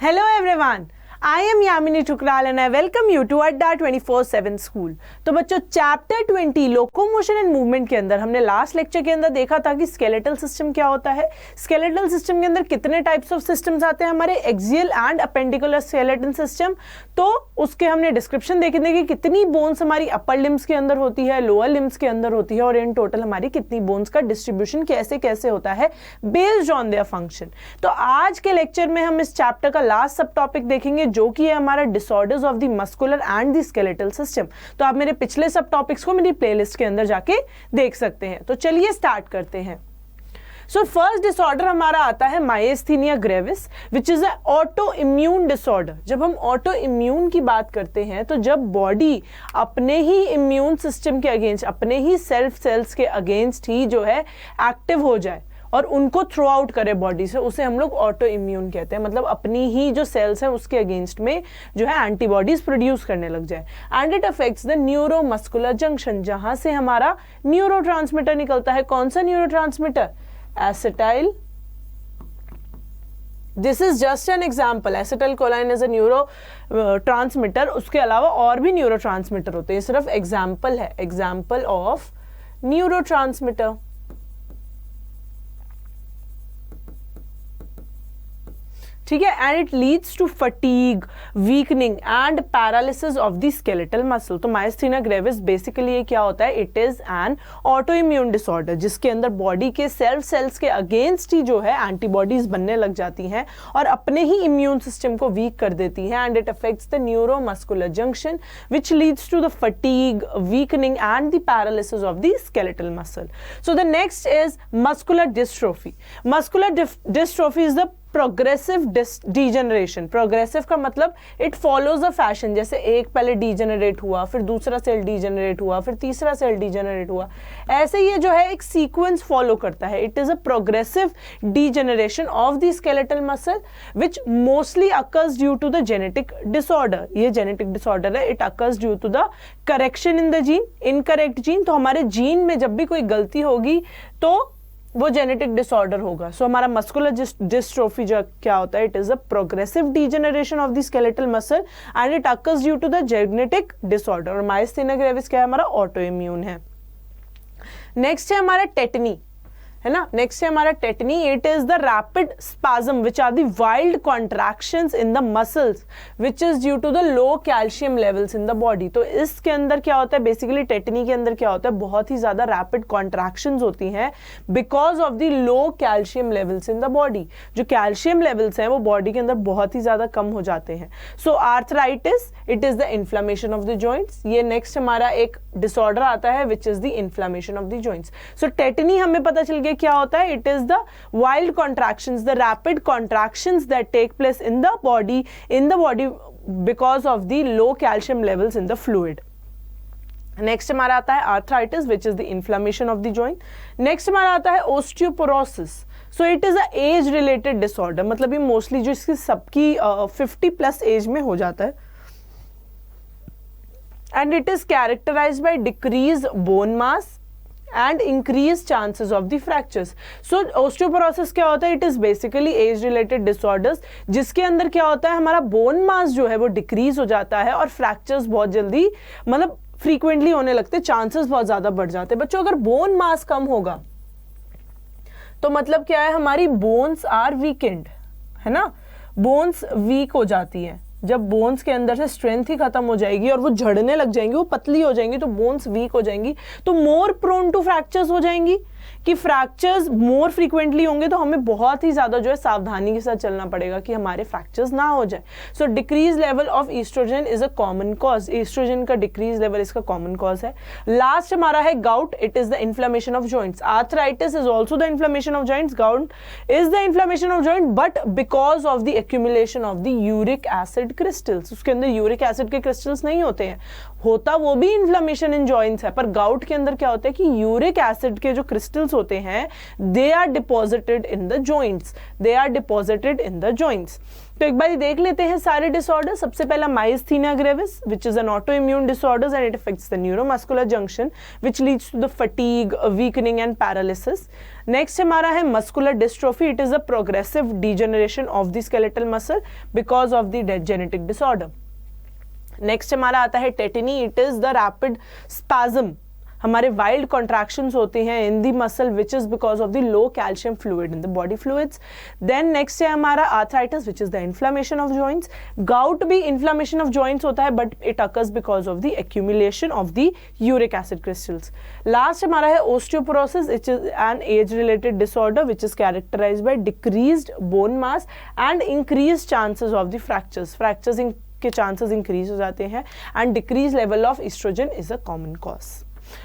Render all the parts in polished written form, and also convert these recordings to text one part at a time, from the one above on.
Hello everyone, I am Yamini Chukral and I welcome you to Adda 24/7 School। तो बच्चों chapter 20 locomotion and movement के अंदर हमने last lecture के अंदर देखा था कि स्केलेटल सिस्टम क्या होता है। स्केलेटल सिस्टम के अंदर कितने टाइप्स ऑफ सिस्टम्स आते हैं हमारे, axial and appendicular skeleton system. तो उसके हमने डिस्क्रिप्शन देखे थे कि कितनी बोन्स हमारी अपर लिम्स के अंदर होती है, लोअर लिम्स के अंदर होती है और इन टोटल हमारी कितनी बोन्स का डिस्ट्रीब्यूशन कैसे कैसे होता है बेस्ड ऑन देयर फंक्शन। तो आज के लेक्चर में हम इस चैप्टर का लास्ट सब टॉपिक देखेंगे जो कि है हमारा disorders of the muscular and the skeletal system. तो आप मेरे पिछले सब टॉपिक्स को मेरी प्लेलिस्ट के अंदर जाके देख सकते हैं। तो चलिए स्टार्ट करते हैं। सो फर्स्ट डिसऑर्डर हमारा आता है myasthenia gravis which is a auto immune disorder. जब हम ऑटो इम्यून की बात करते हैं तो जब बॉडी अपने ही इम्यून सिस्टम के अगेंस्ट, अपने ही सेल्स के अगेंस्ट ही जो है एक्टिव हो जाए और उनको थ्रो आउट करे बॉडी से, उसे हम लोग ऑटो इम्यून कहते हैं। मतलब अपनी ही जो सेल्स हैं उसके अगेंस्ट में जो है एंटीबॉडीज प्रोड्यूस करने लग जाए। And it affects the neuromuscular junction, जहां से हमारा न्यूरोट्रांसमीटर निकलता है। कौन सा neurotransmitter? Acetyl. This is just an example. Acetyl कोलाइन is a neuro transmitter. उसके अलावा और भी न्यूरो ट्रांसमीटर होते हैं, सिर्फ एग्जाम्पल है, एग्जाम्पल ऑफ न्यूरो ट्रांसमीटर। ठीक है। And it leads to fatigue, weakening and paralysis of the skeletal muscle. तो मायस्थीनिया ग्रेविस बेसिकली ये क्या होता है? It is an auto immune disorder जिसके अंदर बॉडी के सेल्स के अगेंस्ट ही जो है एंटीबॉडीज बनने लग जाती हैं और अपने ही इम्यून सिस्टम को वीक कर देती हैं। And it affects the neuromuscular junction which leads to the fatigue, weakening and the paralysis of the skeletal muscle. So the next is muscular dystrophy. Muscular dystrophy is the progressive degeneration. Progressive का मतलब it follows a fashion, जैसे एक पहले degenerate हुआ, फिर दूसरा cell degenerate हुआ, फिर तीसरा सेल डीजेनरेट हुआ, ऐसे ये जो है एक सीक्वेंस फॉलो करता है। It is a progressive degeneration of the skeletal muscle which mostly occurs due to the genetic disorder. ये जेनेटिक डिसऑर्डर है। It occurs due to the correction in the gene, incorrect gene. तो हमारे gene में जब भी कोई गलती होगी तो वो जेनेटिक डिसऑर्डर होगा। सो हमारा मस्कुलर डिस्ट्रोफी जो क्या होता है? It is a progressive degeneration of the skeletal muscle and it occurs due to the genetic disorder. और मायस्थीनिया ग्रेविस क्या है? हमारा ऑटो इम्यून है। नेक्स्ट है हमारा टेटनी, है ना। नेक्स्ट है हमारा tetany. It is the rapid spasm which are the wild contractions in the muscles which is due to the low calcium levels in the body. तो इसके अंदर क्या होता है? बेसिकली टेटनी के अंदर क्या होता है? बहुत ही ज्यादा रैपिड कॉन्ट्रैक्शंस होती हैं because of the low calcium levels in the body. जो कैल्शियम लेवल्स हैं वो बॉडी के अंदर बहुत ही ज्यादा कम हो जाते हैं। So arthritis, it is the inflammation of the joints. ये नेक्स्ट हमारा एक डिसऑर्डर आता है which is the inflammation of the joints. So tetany हमें पता चल गया क्या होता है? It is the wild contractions, the rapid contractions that take place in the body because of the low calcium levels in the fluid. Next हमारा आता है arthritis which is the inflammation of the joint. Next हमारा आता है osteoporosis. So it is a as related disorder. मतलब ये mostly जो इसकी सबकी 50+ एज में हो जाता है and it is characterized by decrease bone mass and increased chances of the fractures. So osteoporosis क्या होता है? It is basically age related disorders जिसके अंदर क्या होता है? हमारा बोन मास जो है वो डिक्रीज हो जाता है और फ्रैक्चर्स बहुत जल्दी मतलब फ्रीक्वेंटली होने लगते हैं, चांसेस बहुत ज्यादा बढ़ जाते हैं। बच्चों अगर बोन मास कम होगा तो मतलब क्या है? हमारी बोन्स आर वीकेंड, है ना। बोन्स वीक हो जाती है। जब बोन्स के अंदर से स्ट्रेंथ ही खत्म हो जाएगी और वो झड़ने लग जाएंगी, वो पतली हो जाएंगी, तो बोन्स वीक हो जाएंगी, तो मोर प्रोन टू फ्रैक्चर्स हो जाएंगी कि फ्रैक्चर्स मोर फ्रीक्वेंटली होंगे। तो हमें बहुत ही ज्यादा जो है सावधानी के साथ चलना पड़ेगा कि हमारे फ्रैक्चर्स ना हो जाए। So decrease level of oestrogen is a common cause. Oestrogen का डिक्रीज लेवल इसका कॉमन कॉज है। लास्ट हमारा है gout. It is the inflammation of joints. Arthritis is also the inflammation of joints. Gout is the inflammation of joint but because of the accumulation of the uric acid crystals. उसके अंदर uric acid के crystals नहीं होते हैं, होता वो भी inflammation in joints है, पर गाउट के अंदर क्या होता है कि यूरिक एसिड के जो क्रिस्टल्स होते हैं they are deposited in the joints, they are deposited in the joints. तो एक बार देख लेते हैं सारे डिसऑर्डर। सबसे पहला myasthenia gravis which is an auto immune disorder and it affects the neuromuscular junction which leads to the fatigue, weakening and paralysis. Next हमारा है muscular dystrophy, it is a progressive degeneration of the skeletal muscle because of the genetic disorder. Next हमारा आता है tetany, it is the rapid spasm, हमारे wild contractions होते हैं in the muscle which is because of the low calcium fluid in the body fluids. Then next है हमारा arthritis which is the inflammation of joints. Gout भी inflammation of joints होता है but it occurs because of the accumulation of the uric acid crystals. Last हमारा है osteoporosis, it is an age related disorder which is characterized by decreased bone mass and increase chances of the fractures, fractures के chances increase हो जाते हैं and decrease level of oestrogen is a common cause.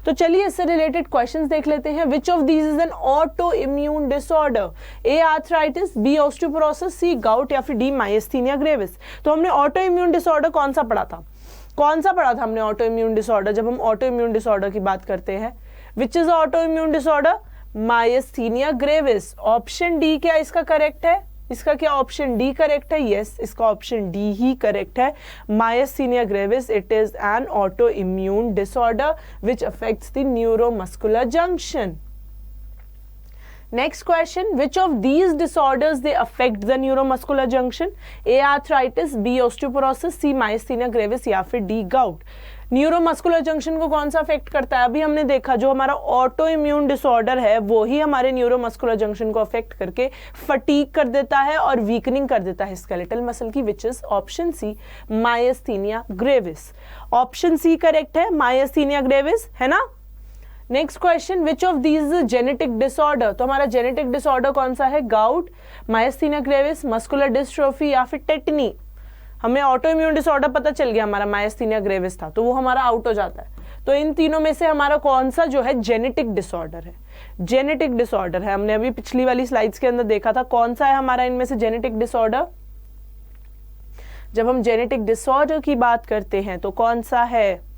तो चलिए इससे related questions देख लेते हैं। Which of these is an auto immune disorder? A arthritis, B osteoporosis, C gout या फिर डी माइस्थीनिया ग्रेविस। तो हमने ऑटो इम्यून डिसऑर्डर कौन सा पढ़ा था? हमने ऑटो इम्यून डिसऑर्डर, जब हम ऑटो इम्यून डिसऑर्डर की बात करते हैं, which is auto immune disorder? Myasthenia gravis. Option D क्या इसका करेक्ट है? इसका क्या ऑप्शन डी करेक्ट है? यस, इसका ऑप्शन डी ही करेक्ट है। Myasthenia gravis, it is an auto immune disorder which affects the neuromuscular junction. Next question, which of these disorders they affect the neuromuscular junction? A arthritis, B osteoporosis, C myasthenia gravis या फिर D gout। Neuromuscular junction को कौन सा affect करता है? अभी हमने देखा जो हमारा ऑटो इम्यून डिसऑर्डर है वो ही हमारे न्यूरोमस्कुलर जंक्शन को अफेक्ट करके फटीग कर देता है और वीकनिंग कर देता है स्केलेटल मसल की, which is option C myasthenia gravis. Option C correct है, माइस्थीनिया ग्रेविस, है ना। Next question, which of these is genetic disorder? तो हमारा जेनेटिक डिसऑर्डर कौन सा है? Gout, myasthenia gravis, muscular dystrophy या फिर टेटनी। हमें ऑटो इम्यून डिसऑर्डर पता चल गया, हमारा माइस्थीनिया ग्रेविस था, तो वो हमारा आउट हो जाता है। तो इन तीनों में से हमारा कौन सा जो है जेनेटिक डिसऑर्डर है? जेनेटिक डिसऑर्डर है, हमने अभी पिछली वाली स्लाइड्स के अंदर देखा था। कौन सा है हमारा इनमें से जेनेटिक डिसऑर्डर? जब हम जेनेटिक डिसऑर्डर की बात करते हैं तो कौन सा है?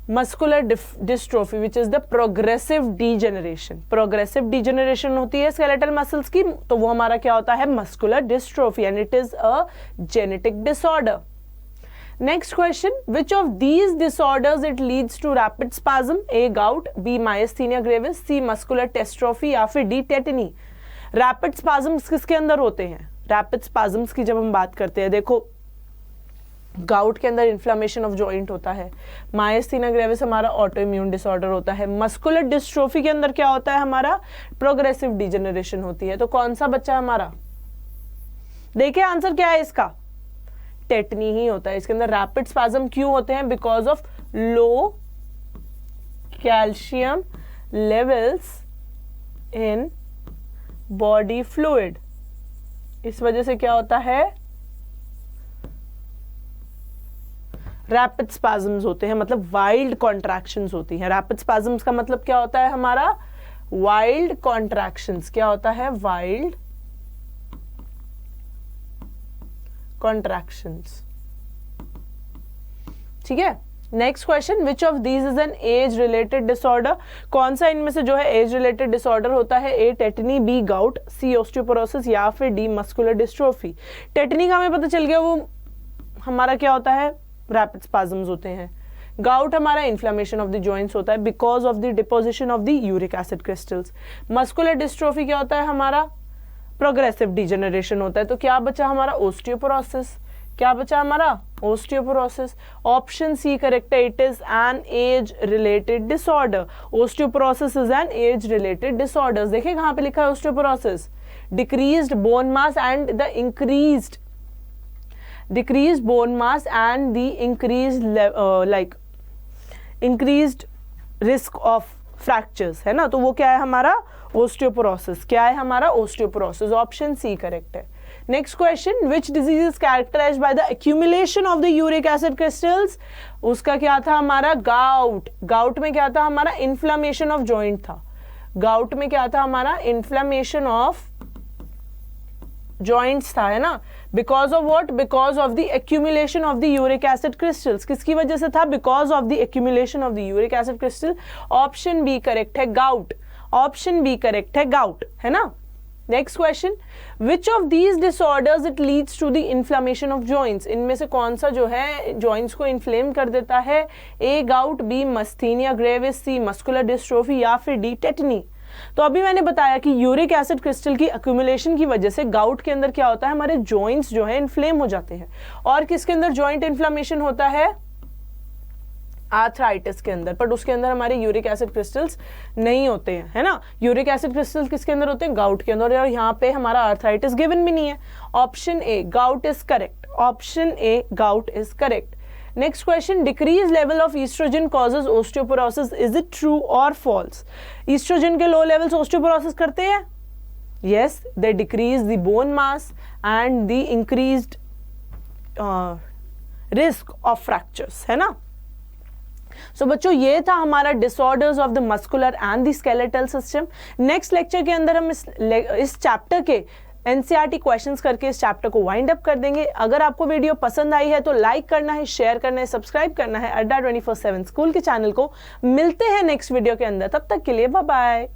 Muscular dystrophy which is the progressive degeneration. Progressive degeneration होती है स्केलेटल मसल्स की, तो वो हमारा क्या होता है? Muscular dystrophy, and it is a genetic disorder. Next question, which of these disorders it leads to rapid spasm? A gout, B myasthenia gravis, C muscular dystrophy या फिर डी टेटनी। रैपिड स्पैज्म्स किसके अंदर होते हैं? रैपिड स्पैज्म्स की जब हम बात करते हैं, देखो गाउट के अंदर इन्फ्लामेशन ऑफ जॉइंट होता है, माइस्थीनिया ग्रेविस हमारा ऑटो इम्यून डिसऑर्डर होता है, मस्कुलर डिस्ट्रोफी के अंदर क्या होता है? हमारा प्रोग्रेसिव डीजेनरेशन होती है। तो कौन सा बच्चा हमारा? देखिए आंसर क्या है इसका? टेटनी ही होता है। इसके अंदर रैपिड स्पैज्म क्यों होते हैं? Because of low calcium levels in body fluid. इस वजह से क्या होता है? रैपिड स्पैज्म्स होते हैं, मतलब वाइल्ड कॉन्ट्रैक्शंस होती हैं। रैपिड स्पैज्म्स का मतलब क्या होता है हमारा? Wild contractions. क्या होता है? Wild contractions. ठीक है। Next question, which of these is an age related disorder? कौन सा इनमें से जो है एज रिलेटेड डिसऑर्डर होता है? ए टेटनी, बी गाउट, सी ऑस्टियोपोरोसिस या फिर डी मस्कुलर डिस्ट्रोफी। टेटनी का हमें पता चल गया, वो हमारा क्या होता है? रैपिड स्पैज्म्स होते हैं। गाउट हमारा इन्फ्लामेशन ऑफ द जॉइंट्स होता है because of the deposition of the uric acid crystals. Muscular dystrophy क्या होता है हमारा? प्रोग्रेसिव डीजेनरेशन होता है। तो क्या बचा हमारा? ओस्टियोपोरोसिस। क्या बचा हमारा? ओस्टियोपोरोसिस। ऑप्शन सी करेक्ट है, it is an age related disorder. Osteoporosis is an age related disorder. देखिए कहां पे लिखा है osteoporosis? Decreased bone mass and the decreased bone mass and the increased risk of fractures, है ना। तो वो क्या है हमारा? ओस्टियोपोरोसिस। क्या है हमारा? ओस्टियोपोरोसिस। ऑप्शन सी करेक्ट है। Next question, which disease is characterized by the accumulation of the uric acid crystals? उसका क्या था हमारा? गाउट। गाउट में क्या था हमारा? इन्फ्लामेशन ऑफ जॉइंट था। गाउट में क्या था हमारा? इन्फ्लामेशन ऑफ जॉइंट्स था, है ना। Because of what? Because of the accumulation of the uric acid crystals. किसकी वजह से था? Because of the accumulation of the uric acid crystal. Option B correct है, गाउट। ऑप्शन बी करेक्ट है, gout, है ना। Next question, which of these disorders it leads to the inflammation of joints? इनमें से कौन सा जो है जॉइंट्स को इन्फ्लेम कर देता है? ए gout, B मस्थीनिया gravis, C muscular dystrophy या फिर डी टेटनी। तो अभी मैंने बताया कि यूरिक एसिड क्रिस्टल की अक्यूमुलेशन की वजह से गाउट के अंदर क्या होता है, हमारे जॉइंट्स जो है इन्फ्लेम हो जाते हैं। और किसके अंदर जॉइंट इन्फ्लेमेशन होता है, आर्थराइटिस के अंदर, बट उसके अंदर हमारे यूरिक एसिड क्रिस्टल्स नहीं होते हैं, है ना। यूरिक एसिड क्रिस्टल्स किसके अंदर होते हैं, गाउट के अंदर, और यहाँ पे हमारा आर्थराइटिस गिवन भी नहीं है। Option A gout is correct, option A gout is correct. Next question, decrease level of estrogen causes osteoporosis, is it true और फॉल्स? ईस्ट्रोजन के लो लेवल्स ओस्टियोपोरोसिस करते हैं? Yes, they decrease the bone mass and the increased risk of fractures, है ना। So बच्चों ये था हमारा disorders of the muscular and the skeletal system. Next lecture के अंदर हम इस चैप्टर के एनसीईआरटी क्वेश्चंस करके इस चैप्टर को वाइंड अप कर देंगे। अगर आपको वीडियो पसंद आई है तो लाइक करना है, शेयर करना है, सब्सक्राइब करना है अड्डा 24/7 स्कूल के चैनल को। मिलते हैं नेक्स्ट वीडियो के अंदर, तब तक के लिए बाय बाय।